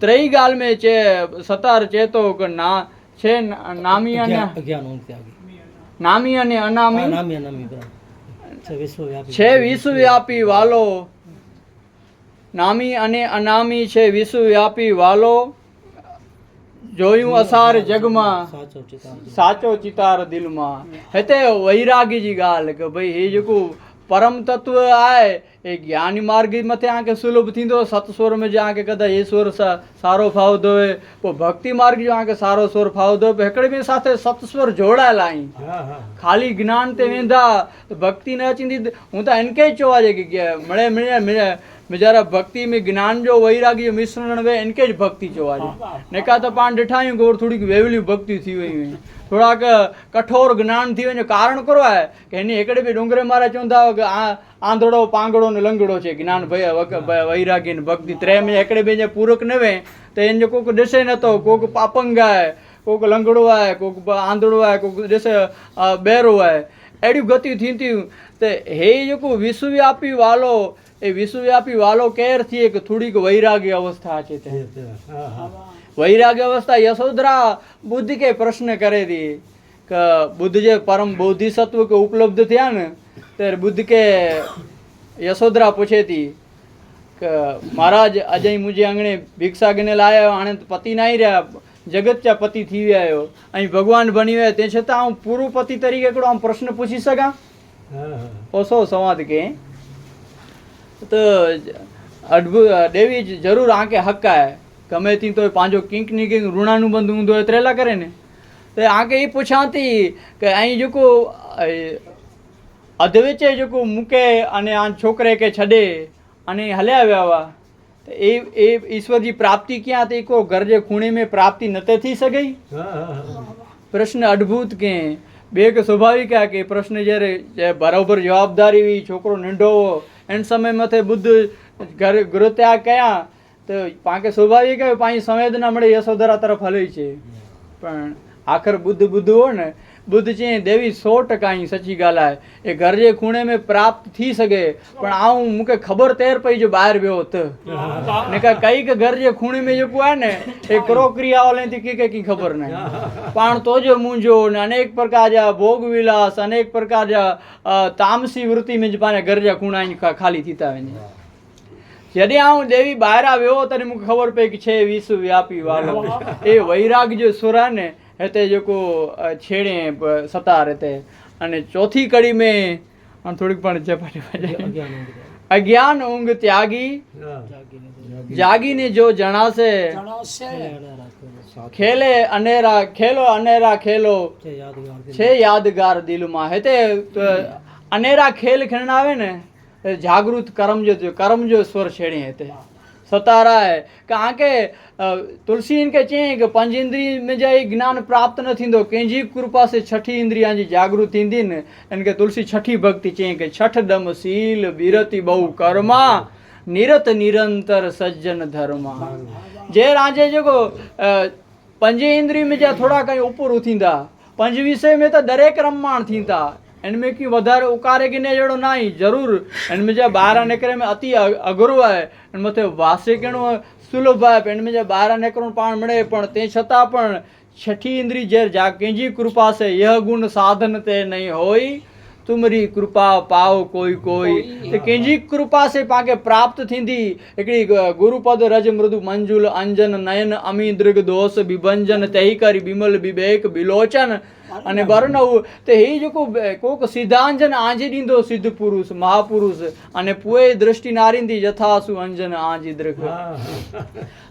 Speaker 1: त्रई ॻाल्हि में चे सतार चए थो कि ना छे नामी अने नामी अने अनामी छे विश्वव्यापी वालो नामी अने अनामी छे विश्वव्यापी वालो जोयूं असार जग में साचो चितार दिल में। हिते वैरागी जी ॻाल्हि कि भई हे जेको परम तत्व आहे ये ज्ञानी मार्ग मथे आके सुलभ थींदो सत स्वर में जो आके कदा ये स्वर सारो फावदो है पोइ भक्ति मार्ग जो आके सारो स्वर फावदो है हिकिड़े ॿिए साथे सत स्वर जोड़ायल आहिनि। खाली ज्ञान ते वेंदा भक्ति न अचंदी हूं त इनके चयो आहे कि मिड़े मिड़े मिड़े बेचारा भक्ति में ज्ञान जो वैरागी जो मिश्रण वे इनके भक्ति चयो आहे। नेका त पाण ॾिठा आहियूं गोर थोड़ी वेवली भक्ति थी वई हुई थोड़ा कठोर ज्ञान थी वञे कारण करो आहे कि हिन हिकिड़े बि डूंगरे मारा चवंदा हुआ कि आंधड़ो पांगड़ो न लंगड़ो छे ज्ञान वैरागी भक्ति त्रे में हिकिड़े ॿिए जे पूरक न वे त इन जो कोक ॾिसे नथो कोक पापंग आहे कोक लंगड़ो आहे कोक आंधड़ो आहे कोक ॾिसे ॿेरो आहे अहिड़ियूं गतियूं थींदियूं त हे जेको विश्वव्यापी वालो ए विश्वव्यापी वालो केर थिए कि थोड़ी वैरागी अवस्था अचे वैराग्य अवस्था यशोधरा बुद्ध के प्रश्न करे थी कि बुद्ध जे परम बोधिसत्व के उपलब्ध थिया न तो बुद्ध के यशोधरा पूछे थी कि महाराज अजय मुझे अंगणे भिक्षा गिने लाया हाणे पति ना ही रहा जगत चा पति थी विया आहियो ऐं भगवान बनी विया ते छतां आउं पूरो पति तरीक़े हिकिड़ो आउं प्रश्न पुछी सघां ओसो संवाद के तो अद्भुत देवी जरूर आके हक़ आहे गमे थी तो पंहिंजो किंक निकिंक ऋणानुबंध हूंदो है त्रेला करे ने तो आके ये पुछां थी कि ऐं जेको अध विच जेको मूंखे अने छोकिरे के छॾे अने हलिया विया हुआ तो ए ईश्वर जी प्राप्ति क्या थी को घर जे खूणे में प्राप्ति न ते थी सघई प्रश्न अद्भुत के ॿिए खे स्वाभाविक आहे कि प्रश्न जे बराबरि जवाबदारी हुई छोकिरो नंढो हो इन समय मथे बुद्ध घर गृह त्याग कया तो पाण स्वाभाविक है पंहिंजी संवेदना मिले यशोधरा तरफ हले छे पण आखिर बुद्ध हो न बुद्ध चई देवी 100% ई सची ॻाल्हि आहे ए घर जे खूणे में प्राप्त थी सघे पण आऊं मूंखे ख़बर तेर पई जो ॿाहिरि वियो त नेका कई के घर जे खूणे में जेको आहे न ए क्रोकरी आवले थी की ख़बर न पाण तोजो मुंहिंजो न अनेक प्रकार जा भोग विलास अनेक प्रकार जा तामसी वृत्ति में पंहिंजा घर जा खूणा खाली थी था वञनि जॾहिं आऊं देवी ॿाहिरां वियो तॾहिं मूंखे ख़बर पई कि छे विश्वव्यापी वालो ए वैराग जो सुर आहे न हिते जेको छेड़े सतार हिते अने चौथी कड़ी में थोड़ी पाण अज्ञान ऊंघ त्यागी जागी ने जो जना से खेले अनेरा खेलो छे यादगार दिल मां हिते अनेरा खेल खेलना आवे न जागृत कर्म जो स्वर छेड़े हिते सतारा है कि आके तुलसी इनके चई कि पंज इंद्रिय में जा ज्ञान प्राप्त न थींदो कंहिंजी कृपा से छठी इंद्रियां जी जागृत थींदी न इनके तुलसी छठी भक्ति चई कि छठ दम सील बिरति बहु कर्मा निरत निरंतर सज्जन धर्मा जे राजे जेको पंज इंद्रिय में जा थोड़ा कहीं ऊपर थींदा पंज विषय में तो दरेक रममाण थींदा इनमें की वधारे उकारे गिने जहिड़ो न आई ज़रूरु इनमें जा ॿाहिरां निकिरे में अति अघरो आहे इन मथे वासे कहिड़ो सुलभ आहे इनमें जा ॿाहिरां निकिरणो पाण मिले पण ते छतां पण छठी इंद्री जे जा कंहिंजी कृपा से यह गुण साधन ते नहीं होई तुमरी कृपा पाओ कोई तो कंहिंजी कृपा से पाके प्राप्त थींदी हिकिड़ी गुरुपद रज मृदु मंजुल अंजन नयन अमी दृग दोष विभंजन तही करी बिमल विवेक बिलोचन अने बरनऊ ते ही जेको कोक सिद्धांजन आंजी ॾींदो सिद्ध पुरुष महापुरुष अने पोइ दृष्टि नारींदी यथासु अंजन आंजी दृग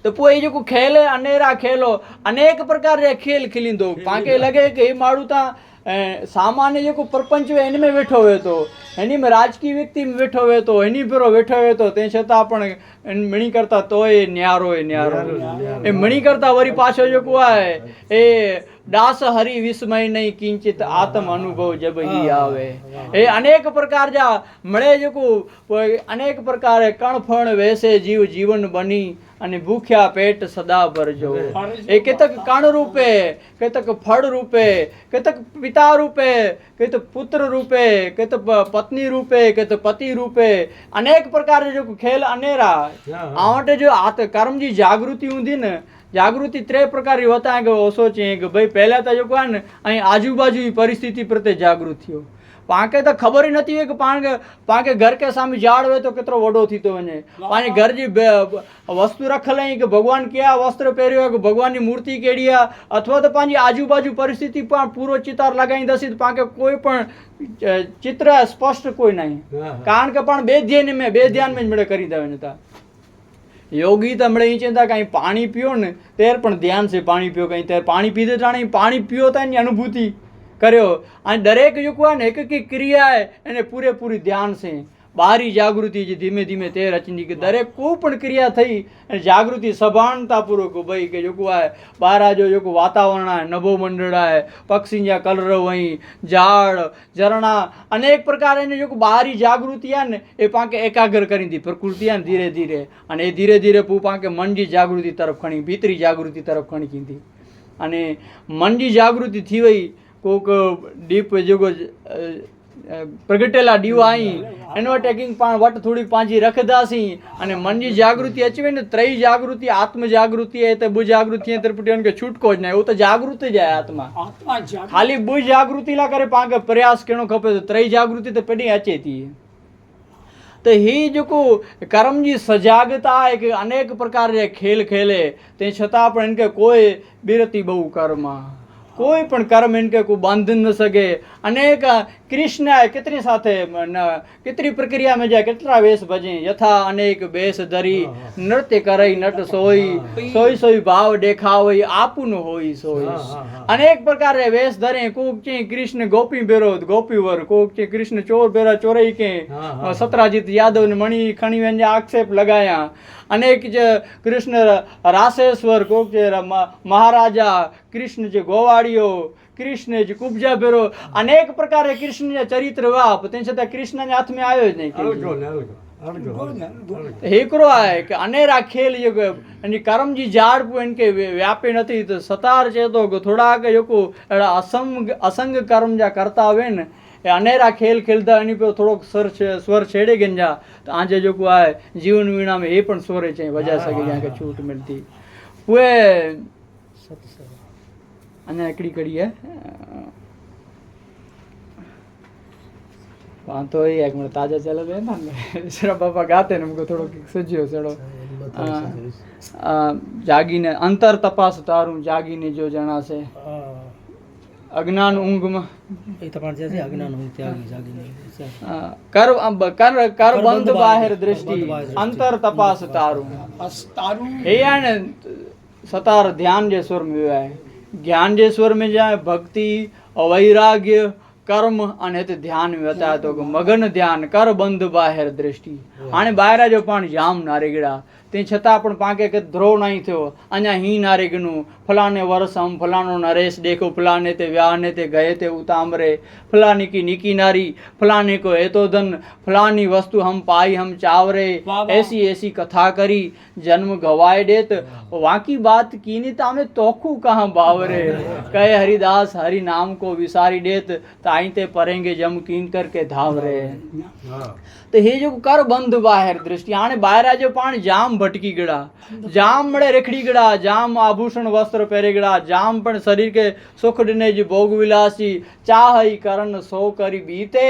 Speaker 1: तो पोइ जेको खेल अनेरा खेलो अनेक प्रकार जा खेल खिलींदो पाके लगे कि हे माण्हू तां सामान्य जेको प्रपंच हुए हिन में वेठो हुए तो हिन में राजकीय व्यक्ति में वेठो हुए तो हिन पिरो वेठो हुए तो तंहिं छतां पण मणी करता तोए न्यारो ए मणी करता वरी पाछो जेको आहे ए दास हरि विस्मय नहीं किंचित आत्म अनुभव जब ही आवे ए अनेक प्रकार जा मळे जेको अनेक प्रकार कण फण वैसे जीव जीवन बनी અને ભૂખ્યા પેટ સદા ભરજો. એ કેતક કણ રૂપે, કેતક ફળ રૂપે, કેતક પિતા રૂપે, કેત પુત્ર રૂપે, કેત પત્नी रूपे, केत पति रूपे, अनेक प्रकार जो खेल अनेरा आवटे जो आत कर्म जी जागृति हूंदी न, जागृति 3 प्रकार की होता है कि वो सोचे कि भाई पहला तो जो है न अँ आजू बाजू परिस्थिति प्रत्ये जागृत थयो. पाके तो खबर ही नहीं है कि पाके घर के सामने झाड़ हो तो केतरो वडो थी तो वने, पाके घर जी वस्तु रखल है कि भगवान क्या वस्त्र पहरियो, कि भगवान की मूर्ति केड़ी है, अथवा तो पांजी आजू बाजू परिस्थिति पर पूरो चितार लगाई दसी तो पाके कोई पण चित्र स्पष्ट कोई नहीं, कारण के पण बे ध्यान में मड़े करी देवे नता. योगी तो हमने चिंता कहीं पानी पियो ने तेर पण ध्यान से पानी पियो, कहीं तेर पानी पीते जाने पानी पियो तो एनी अनुभूति કર્યો. અને દરેક जो है ने एक एक क्रिया है એને પૂરેપૂરી ध्यान से बाहरी जागृति जी धीमे धीमे ते रचनी कि दरेक को पण क्रिया थई जागृति सभानता पूर्वक भाई के जो है बाहर जो वातावरण है, नभो मंडल है, पक्षी जा कलर वही झाड़ झरणा अनेक प्रकार ने जो बाहरी जागृति है ने ए पाके एकाग्र करी दी प्रकृति है धीरे धीरे, अने धीरे धीरे पू पाके मन जी जागृति तरफ खणी भीतरी जागृति तरफ खणी कीधी. अने मन जी जागृति थी वही कोक डीप जो प्रगटेला डीवा आई एनो टेकिंग पण वट थोड़ी पांजी रखदासी अने मन जी जागृति अचवे ने त्रय जागृति आत्म जागृति है तो बुझ जागृति है तरपटियन के छूटको ज नहीं, वो तो जागृत ज है आत्मा खाली बुझ जागृति ला करे पाके प्रयास केनो खपे तो त्रय जागृति तो पेडी अचे थी. तो ही जो कर्म जी सजागता है कि अनेक प्रकार के खेल खेले ते छता पण इनके कोई बिरती बहु कर्म कोई पण कर्म इनके को बांध न सके. अनेक कृष्ण है कितनी साथे कितनी प्रक्रिया में जाए कितना वेश भजे यथा अनेक वेश धरी नृत्य करई नट सोई सोई सोई भाव देखावई आपुन होई सोई. अनेक प्रकार रे वेश धरे कोक चे कृष्ण गोपी बेरो गोपी वर, कोक चे कृष्ण चोर बेरा चोरई के सत्राजीत यादव ने मणि खणी वेंजा आक्षेप लगाया. अनेक कृष्ण रासेश्वर कोक चे महाराजा कृष्ण जे गोवाड़ियो कृष्ण जी कुब्जा बेरो अनेक प्रकार के कृष्ण चरित्र वाप ते छता कृष्ण ने हाथ में आयो ज नहीं हेकरो है कि अनेरा खेल जो यानी कर्म जी झाड़ पु इनके व्यापे नहीं तो सतार चेतो को थोड़ा के जो असंग कर्म जा करता हुए न अनेरा खेल खेलता एनी पे थोड़ो स्वर छेड़े गंजा तो आजे जो है जीवन वीणा में ये पण स्वरे चाहिए वजह सके जहाँ के छूट मिलती हुए अन्य एकड़ी कड़ी है वहाँ तो ही एक मिनट ताजा चल रहे ना दूसरा पापा गाते ने हमको थोड़ो सजियो चलो जागी ने अंतर तपास तारू जागी ने जो जना से अज्ञान ऊंघ में अज्ञान ऊंघ त्यागी जागी ने कर कर बंद बाहर दृष्टि अंतर तपास तारू हे ने सतार ध्यान जे स्वर में है ज्ञान जे स्वर में जाए भक्ति वैराग्य कर्म अने ते ध्यान में बताया तो मगन ध्यान कर बंद बाहर दृष्टि आने बाहर जो पण जाम नारेगड़ा ते छता पण पाके के ध्रो नहीं थयो अञा ही नारेगनु फलाने वर्ष हम फलानो नरेश देखो फलाने ते व्याने ते गए ते उतामरे फलानी की निकी नारी फलाने को है तो धन फलानी वस्तु हम पाई हम चावरे ऐसी ऐसी कथा करी जन्म गवाए देत वाकी बात कीनी तामे तोखू कहाँ बावरे कहे हरिदास हरि नाम को विसारी देत ताई ते परेंगे जम कीन करके धावरे. तो हे जो कर बंद बाहर दृष्टि आने बाहर जो पान जाम भटकी गड़ा जाम मड़े रेखड़ी गड़ा जाम आभूषण वस्त्र पहरे गड़ा जाम पण शरीर के सुख दिने जी भोग विलासी चाहई करण सो करी बीते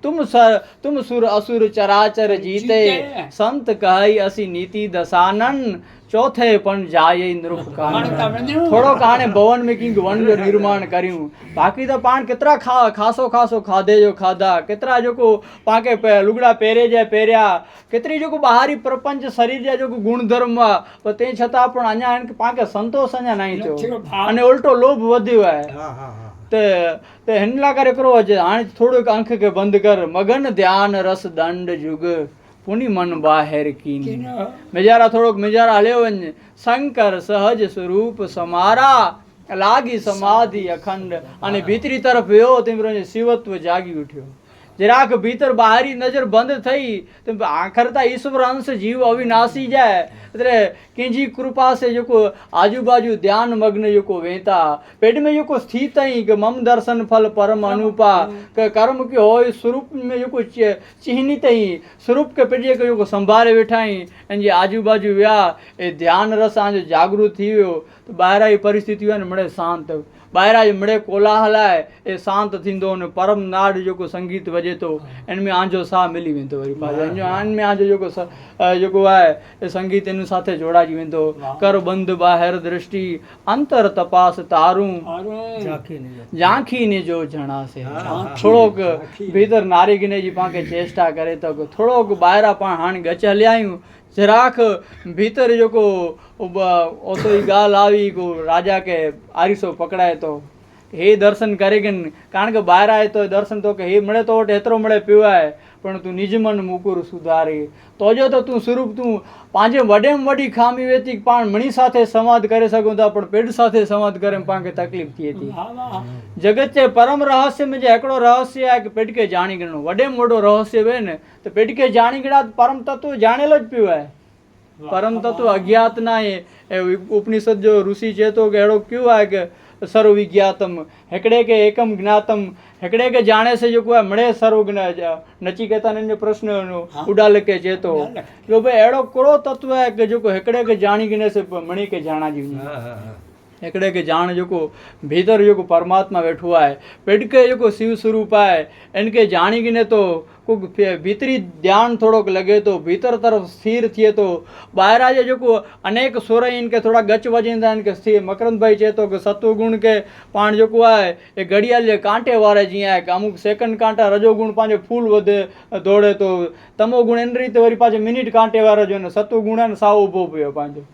Speaker 1: तुम सुर असुर चराचर जीते संत कहई असी नीति दसानन चौथे पण जाए नृप कान थोड़ो कहाने भवन में किंग वन जो निर्माण करियूं बाकी तो पान कितरा खासो खासो खाधे जो खाधा कितरा जो को पाके लुगड़ा पहरे जाए पहरिया कितरी जो को बाहरी प्रपंच शरीर जा जो को गुणधर्म पर ते छता पण अञा पाके संतोष अञा नहीं थयो अने उल्टो लोभ वध्यो है ते हिनला करे करो हाणे थोड़ो आंख के बंद कर मगन ध्यान रस दंड जुग पुनि मन बाहर कीन मेजारा थोड़ो मेजारा हलियो वञ शंकर सहज स्वरूप समारा लागी समाधि अखंड अने भीतरी तरफ वियो तेमरो शिवत्व जागी उठ्यो જરાક ભીતર બહારી નજર બંધ થઈ તો આખરતા ઈશ્વર અંશ જીવ અવિનાશી જાય એટલે किंजी कृपा से जो आजू बाजू ध्यान मग्न जो वेता पेट में जो स्थित ही कि मम दर्शन फल परम अनुपा कर्म के हो स्वरूप में जो चिन्हित ही स्वरूप के पेट जो संभारे वेठा ही ऐं आजू बाजू विया ए ध्यान रस आज जागृत थी वियो तो ॿाहिरां जी परिस्थितियूं आहिनि मिड़े शांत ॿाहिरां जो मिड़े कोलाहल आहे ए शांत थींदो ने परम नाड जो संगीत वॼे थो इन में आंजो साह मिली वेंदो वरी पाछो इन में आंजो जेको आहे संगीत इन साथे जोड़ाजी वेंदो कर बंद ॿाहिरि दृष्टि अंतर तपास तारूं झांखी ने जो झणा से थोड़ोक भीतर नारी गिने जी पाण खे चेष्टा करे थो थोड़ोक ॿाहिरां पाण हाणे गच हलिया आहियूं જરાક ભીતર જો કો ઓસો ई ॻाल्हि આવી को राजा के आरिसो पकड़ाए तो हे दर्शन करेगन कारण के ॿाहिरि आहे तो दर्शन तो के हे मिड़े तो वटि एतिरो मिड़े पियो आहे पण तूं निज मन मुकुर सुधारे तो जो तो तूं स्वरूप तूं पंहिंजे वॾे में वॾी खामी वेती पाण मणी साथे संवाद करे सघूं था पण पेट साथे संवाद करे पाण खे तकलीफ़ थिए थी जगत जे परम रहस्य में जे हिकिड़ो रहस्य आहे कि पेट खे जाणी गिणो वॾे में वॾो रहस्य वे न त पेट खे जाणी गिणा परम तत्व जाणेलो ज पियो आहे परम तत्व अज्ञात न आहे उपनिषद जो ऋषि चए थो कि अहिड़ो क्यों आहे कि सर्व विज्ञातम हिकिड़े के एकम ज्ञातम हिकिड़े के जाणे से जेको आहे मिड़े सर्व नचिकेता जो प्रश्न उडाल के चए थो कि भई अहिड़ो कहिड़ो तत्व आहे कि जेको हिकिड़े के जाणी गिने से मणी के जाणा जी हिकिड़े के जान जेको भीतर जेको परमात्मा वेठो आहे पेट के जेको शिव स्वरूप आहे इनके जाणी गिने तो को भीतरी ध्यान थोड़ोक लगे तो भीतर तरफ स्थिर थिए तो ॿाहिरां जो जेको अनेक स्वर इनके थोड़ा गच वॼंदा आहिनि कि स्थिर मकरंद भाई चए थो कि सत्वगुण के पाण जेको आहे ए घड़ियाल जे कांटे वारे जीअं आहे कि अमुक सेकंड कांटा रजोगुण पंहिंजो फूल वधे दौड़े तो तमोगुण इन रीति वरी पंहिंजे मिनिट कांटे वारो जो न सत्वगुण आहे न साओ ऊभो पियो पंहिंजो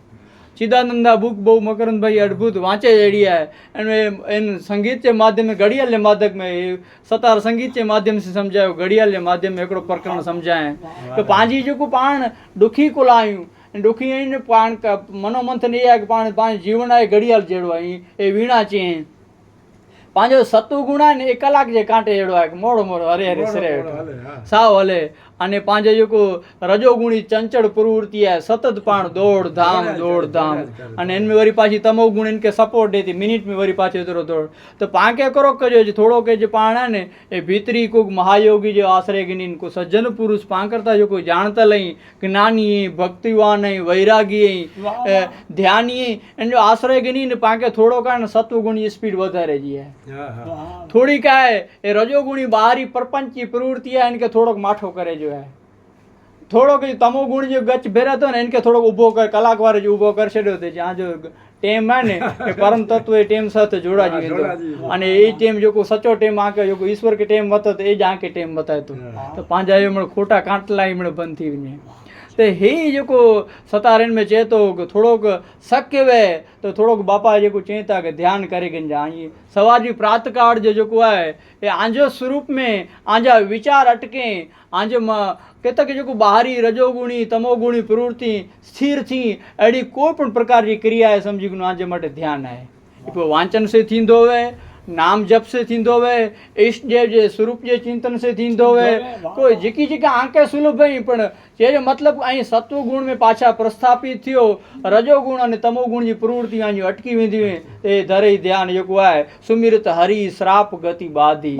Speaker 1: चिदानंदा बुक बहु मकरंद भाई अद्भुत वांचे अहिड़ी आहे इन संगीत के माध्यम में घड़ियाल जे माध्यम में सतार संगीत के माध्यम से सम्झायो घड़ियाल जे माध्यम में हिकिड़ो प्रकरण सम्झाए कि पंहिंजी जेको पाण ॾुखी कुल आहियूं ॾुखी आहिनि पाण मनोमंथन इहा आहे कि पाण पंहिंजो जीवन आहे घड़ियाल जहिड़ो आहे ऐं वीणा चई पंहिंजो सत्व गुण आहे न 1 कलाक जे कांटे जहिड़ो आहे कि मोड़ो मोड़ो हरे हरे सिरे वेठो साओ हले अने पंहिंजो जेको रजोगुणी चंचड़ प्रवृत्ति आहे सतत पाण दौड़ धाम अने इनमें वरी पाછી तमोगुण इनके सपोर्ट ॾे थी मिनिट में वरी पाछो एतिरो दौड़ त पाण खे करो कजो थोड़ो के जो पाण आहे न ए भीतरी को महायोगी जो आश्रय गिनी को सज्जन पुरुष पाण करता जेको ॼाणतल ऐं ज्ञानी भक्तिवान ऐं वैरागी ऐं ध्यानी इन जो आश्रय गिनी न पाण खे थोड़ो का सत्वगुण जी स्पीड वधारे जी आहे थोड़ी का है ए रजोगुणी बाहरी प्रपंच की प्रवृत्ति है इनके थोड़ो माठो करे जो है थोड़ो कि तमोगुण जो गच भेरा तो ना इनके थोड़ो उभो कर कलाक वारे जो उभो कर छड़ो थे जहाँ जो टेम है ने परम तत्व ए टेम साथ जोड़ा जी वेंदो अने ए टेम जो सचो टेम आके जो ईश्वर के टेम वत तो ए जहाँ के टेम बताए तो पांजा ये मण खोटा कांटला ही मण बंद थी वने तो हे जेको सतारन में चए तो थोड़ोक शक्य वे तो थोड़ोक बापा जेको चए था कि ध्यान करे गंजा सवार जी प्रातः काल जो जेको आहे ए आंजो स्वरूप में आंजा विचार अटके आंजो केतक जेको बाहरी रजोगुणी तमोगुणी प्रवृत्ति स्थिर थी अहिड़ी कोई पण प्रकार जी क्रिया आहे समझी गुण आंजे मटे ध्यान आहे वांचन से थींदो वे नाम जप से थींदो वे इष्ट देव जे स्वरूप जे चिंतन से थींदो वे कोई जेकी जेका आंके सुलभ ही पण जे मतलब ऐं सत्व गुण में पाछा प्रस्थापित थियो रजोगुण अने तमोगुण जी प्रवृत्ति आंजी अटकी वेंदी ए धरे ध्यान जेको आहे सुमिरत हरि श्राप गति बाधी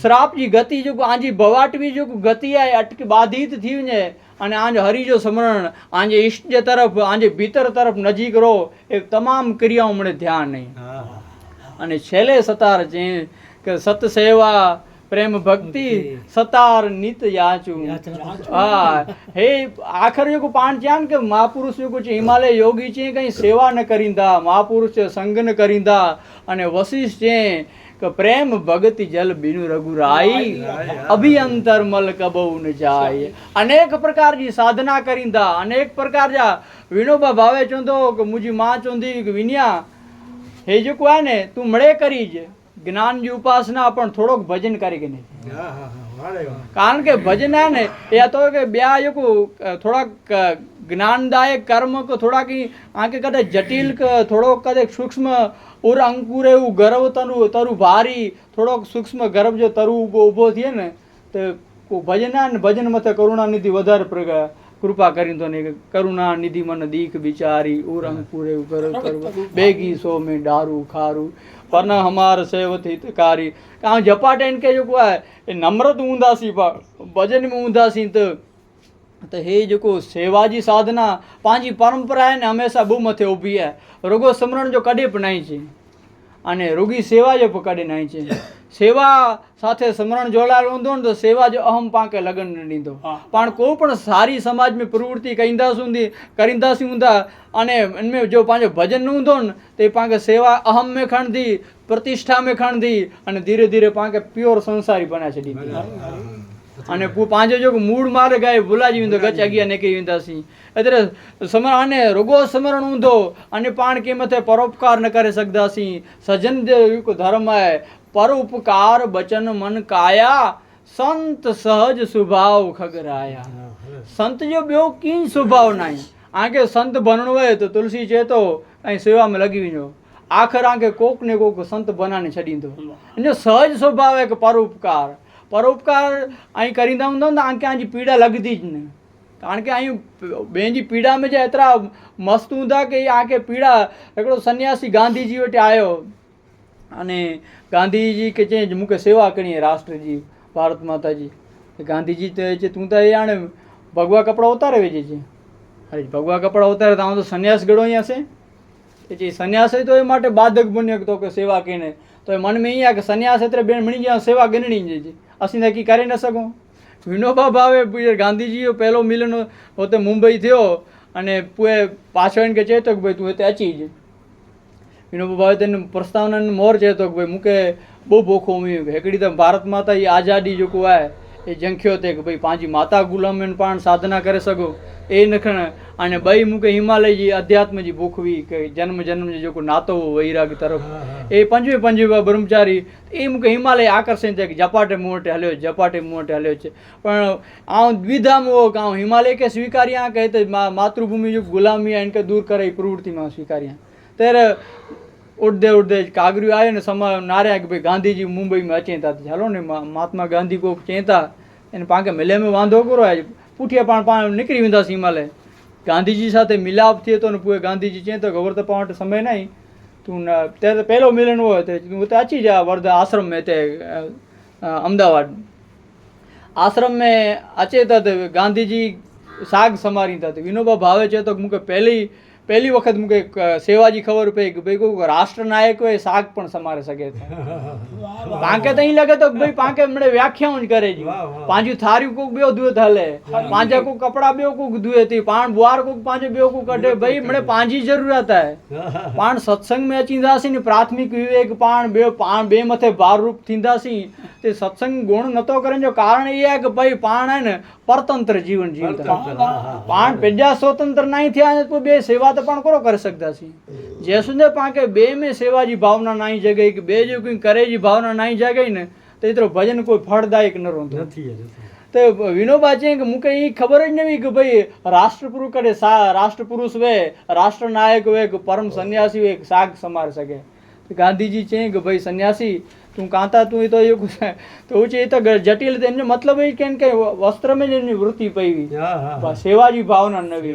Speaker 1: श्राप जी गति जेको आंजी भवाटवी जेको गति आहे अटकी बाधित थी वञे अने आंजो हरि जो स्मरण आंजे इष्ट जे तरफ आंजे भीतर तरफ नजीक रहो ए तमाम क्रियाओं में ध्यान नहीं अने छेले सतार चई कि सत सेवा प्रेम भक्ति सतार नित याचू हे आखिर जो पाण चयान कि महापुरुष जो कुछ हिमालय योगी चई कहीं सेवा न करींदा महापुरुष संग न करींदा अने वशिष्ठ चई कि प्रेम भगति जल बिनु रघुराई अभियंतर मल कबहू न जाए अनेक प्रकार जी साधना करींदा अनेक प्रकार जा विनोबा भावे चवंदो कि मुंहिंजी मां चवंदी कि विनिया हे जेको आहे ने तूं मड़े करीज ज्ञान जी उपासना पण थोड़ोक भजन करे के कारण के भजन है ने या तो के ब्या जेको थोड़ा ज्ञानदायक कर्म को थोड़ा की आके कदे जटिल थोड़ो कदे सूक्ष्म उर अंकुर गर्भ तरु भारी थोड़ो सूक्ष्म गर्भ जो तरु उभो थिए ने તો ભજના ને ભજન મથે કરુણાનિધિ વધારે કૃપા કરી તો નહીં કરુણાનિધિ મન દીખ બિચારી ઉરંગ પૂરે બેગી સો में डारू खारू पर हमार सेवत हितकारी का जपाटेन के जो है नम्रत ऊंदासी भजन में ऊंदासी तो हे जो सेवा जी साधना पंहिंजी परंपरा है ने हमेशा बू मथे ऊभी है रुगो सिमरण जो कॾहिं बि नहीं छे अने रुगी सेवा जो कॾहिं नहीं छे सेवा साथे सिमरण जोड़ायल हूंदो ने तो सेवा जो अहम पाके लगन न ॾींदो पाण को पण सारी समाज में प्रवृत्ति करींदासीं हूंदा अने इनमें जो पंहिंजो भजन हूंदो ने ते पाके सेवा अहम में खणंदी प्रतिष्ठा में खणंदी अने धीरे धीरे पाके प्योर संसारी बनाए छॾींदी अने पंहिंजो जो मूड़ मार्ग आहे भुलाजी वेंदो गच अॻियां निकिरी वेंदासीं एतिरे सिमरण अने रुगो सिमरण हूंदो अने पाण कंहिं मथे परोपकार न करे सघंदासीं सजन जो हिकु धर्म आहे परोपकार बचन मन काया संत सहज स्वभाव खगराया संत जो ॿियो कीअं स्वभाव न आहे आंखे संत बणणो आहे तो तुलसी चए थो ऐं सेवा में लॻी वञो आख़िर आंखे कोक ने कोक संत बनाने छॾींदो इन जो सहज स्वभाव आहे कि परोपकार ऐं करींदा हूंदा न आंखे आंजी पीड़ा लॻंदी न कारण के आयूं ॿियनि जी पीड़ा में जो एतिरा मस्त हूंदा कि आंखे पीड़ा हिकिड़ो सन्यासी गांधी जी वटि आयो अने गांधी जी खे चई मूंखे सेवा करणी आहे राष्ट्र जी भारत माता जी गांधी जी चए तूं त हाणे भगवा कपिड़ा उतारे वेझे छे अरे भगवा कपड़ा उतारे तव्हां तो सन्यास गणो અહીંયા છે એ ચઈ સન્યાસ તો એ માટે બાધક બન્યો તો કે સેવા કીને તો એ મન में ई आहे कि सन्यास एतिरे बेण मणी जा सेवा गणणी जी असीं त की करे न सघूं विनोबा भावे गांधी जी जो पहलो मिलन हुते मुंबई थियो अने पोइ पाछो इनखे चए थो कि भई तूं हिते अची ज विनोबा भावे तेन प्रस्तावना मोर चए थो कि भई मूंखे बહુ ભોખો हुई हिकिड़ी त भारत माता जी आज़ादी जेको आहे એ જંખ્યો તે કે ભાઈ પાંજી માતા ગુલામીને પણ સાધના કરે સઘो એ ન खण अने ॿई मूंखे हिमालय जी अध्यात्म जी बुख हुई कि जन्म जन्म जो जेको नातो हो वैराग तरफ़ ए पंजवे ब्रह्मचारी એ मूंखे हिमालय आकर्षण थिए कि जपाटे मूं वटि हलियो छे पण आउं द्विधाम हो कि आउं हिमालय खे स्वीकारियां कि हिते मातृभूमि जो गुलामी आहे इनखे दूर करे प्रवृत्ति मां स्वीकारियां ત્યારે उड़दे कागरियूं आयो ने समा नारिया कि भाई गांधी जी मुंबई में अचें था हलो ने महात्मा गांधी को चई था इन पाण खे मिले में वांधो करो आहे पुठिया पाण निकिरी वेंदासीं हिमालय गांधी जी साथे मिलाप थिए थो ने पोइ गांधी जी चई थो खबर त पाण वटि समय नहीं तूं न ત્યારે પહેલો મિલન હોય તો તું हुते अची जा वर्धा आश्रम में हिते अहमदाबाद आश्रम में अचे था तो गांधी जी साग समारी था तो विनोबा भावे चए थो मूंखे પહેલી વખત મૂકે સેવા जी ख़बर पई कि भाई को राष्ट्र नायक હોય સાગ પણ સમારે શકે છે પાંકે તો અહીં લગે તો ભાઈ પાંકે મને વ્યાખ્યાઓ કરે जी પાંજુ થારી કોક બેઓ દુએ થાલે પાંજા को कपड़ा बेओ को दुए थी पाण बुआर को पांजो बेओ को कढे भाई मने पांजी जरूरत है पाण सत्संग में अचींदासीं ने प्राथमिक विवेक पाण बे मथे भार रूप थींदासीं ते सत्संग गुण नतो करन जो कारण ये है कि भाई पाण है ने परतंत्र जीवन जीवता पाण पेजा स्वतंत्र नहीं थिया तो बे सेवा तो पाण करो कर सकदासीं जे सुंदर पाके बे में सेवा जी भावना नहीं जगई कि बे जो कोई करे जी भावना नहीं जगई ने तो एतरो भजन कोई फलदायक न रहंदो तो विनोबा चई कि मूंखे ई ख़बर ज न हुई कि भाई राष्ट्रपुरुष करे राष्ट्रपुरुष वे राष्ट्र नायक वे कि परम सन्यासी वे साग समार सके तो गांधी जी चई कि भाई सन्यासी तू कांता तू तो ये कुछ तो वो चई तो जटिल थे मतलब है कि वस्त्र में जिन वृत्ति पई हुई सेवा जी भावना न हुई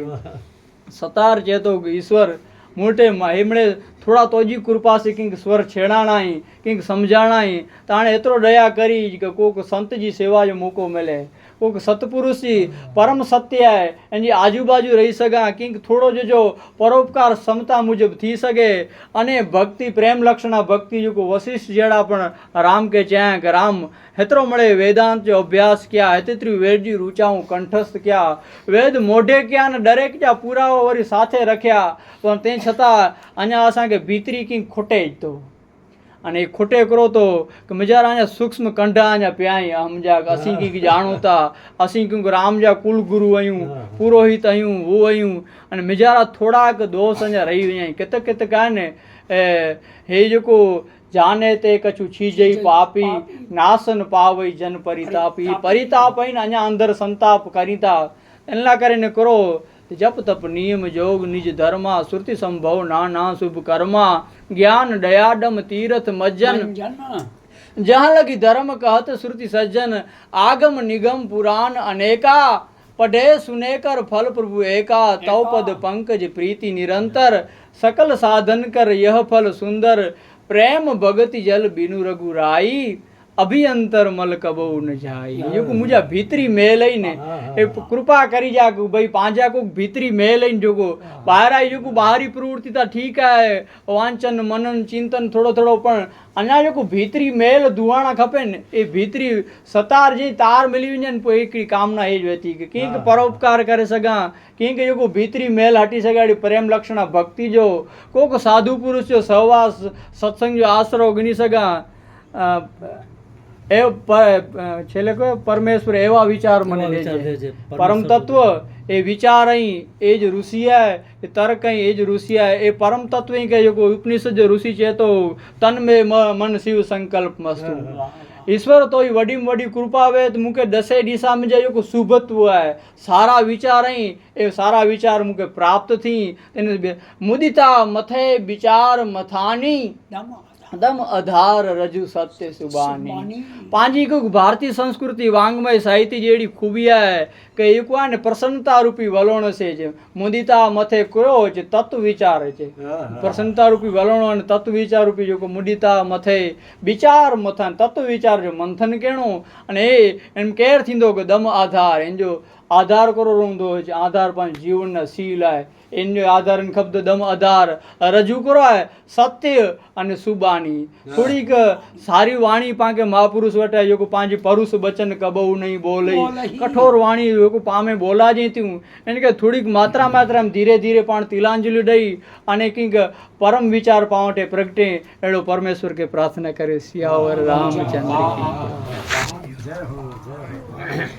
Speaker 1: सतार चए तो ईश्वर मोटे हिमड़े थोड़ा तोजी कृपा से कंहिंखे स्वर छेड़ाणा ही कंहिंखे सम्झाणा ही त हाणे एतिरो दया करी कि को संत जी सेवा जो मौक़ो मिले को सतपुरुष जी परम सत्य है इन जी आजू बाजू रही सघां कंहिंखे थोड़ो जो परोपकार क्षमता मुजब थी सघे अने भक्ति प्रेम लक्षणा भक्ति जो वशिष्ठ जड़ा पण राम के चयां कि राम हेतिरो मड़े वेदांत जो अभ्यास किया हेतिरी वेद जी रुचाऊं कंठस्थ किया वेद मोढे किया न डरे जा पूरा वरी साथे रखिया पर ते छतां अञा असांखे भीतरी कंहिं खुटे थो अने खुटे करो तो कि मुंहिंजा अञा सूक्ष्म कंढा अञा पिया आहिनि हमजा असीं कंहिंखे ॼाणूं था असीं कंहिंखे राम जा कुल गुरु आहियूं पुरोहित आहियूं वो आहियूं अने मुंहिंजा थोड़ा हिकु दोस्त अञा रही विया आहिनि कित कित काने हे जेको जाने ते कछु छीजई पापी नासन पावई जन परितापी परिताप आहिनि अञा अंदरि संताप करी था इन लाइ करे न करो जप तप नियम जोग निज धर्मा श्रुति संभव नाना शुभ कर्मा ज्ञान दयाडम तीर्थ मज्जन जहाँ लगी धर्म कहत श्रुति सज्जन आगम निगम पुराण अनेका पढ़े सुने कर फल प्रभु एका तव पद पंकज प्रीति निरंतर सकल साधन कर यह फल सुंदर प्रेम भगति जल बिनु रघुराई अभियंतर मल कबो न जाई यो को मुझा भीतरी मेल ने ए कृपा करी जा को भाई पांजा को भीतरी मेल जो को बाहर आई जो को बाहरी प्रवृत्ति ता ठीक है वांचन मनन चिंतन थोड़ो थोड़ो पण अना जो को भीतरी मेल दुआणा खपे ने ए भीतरी सतार जी तार मिली वञन पोइ हिकिड़ी कामना ए ज थी कि कंहिंखे परोपकार करे सघां कंहिंखे जेको भीतरी मेल हटी सघाड़ी प्रेम लक्षण भक्ति जो को साधु पुरुष जो सहवास सत्संग जो आसरो गिनी सघां છેલ્લે કહ્યું પરમેશ્વર એવા વિચાર મને દેજે પરમ તત્વ એ વિચાર અહીં એ જ ઋષિ है એ તર્ક અહીં એ જ ઋષિ है એ પરમ તત્વ અહીં કહે को उपनिषद जो ऋषि છે तो तन में मन शिव संकल्प मस्तु ईश्वर तो ही वडी में वडी कृपा वे तो मुके दसे दिशा में जो को शुभत्व है सारा विचार ही ए सारा विचार मुके प्राप्त थी मुदिता मथे विचार मथानी दम आधार रजू सत्य सुबानी पांजी को भारतीय संस्कृति वांग्मय साहित्य जेड़ी खूबिया है कि एक ने प्रसन्नता रूपी वलोण से जे मुदिता मथे करो जे तत्व विचार है प्रसन्नता रूपी वलोण और तत्व विचार रूपी जो को मुदिता मथे विचार मथन तत्व विचार जो मंथन केणो अने एम केर थींदो के दम आधार इन जो आधार करो रोंदो है आधार पांच जीवन ना सील है इन जो आधार इन खब्द दम आधार रजू करो है सत्य अने सुबानी थोड़ी सारी वाणी पाके महापुरुष वटे जो को पांच परुष बचन कबहू नहीं बोले कठोर वाणी जो को पामे बोला जी थी इनके थोड़ी मात्रा मात्रा में धीरे धीरे पाण तिलांजलि दई अने कंईक परम विचार पावटे प्रगटे एड़ो परमेश्वर के प्रार्थना करे सियावर रामचंद्र की जय हो जय हो।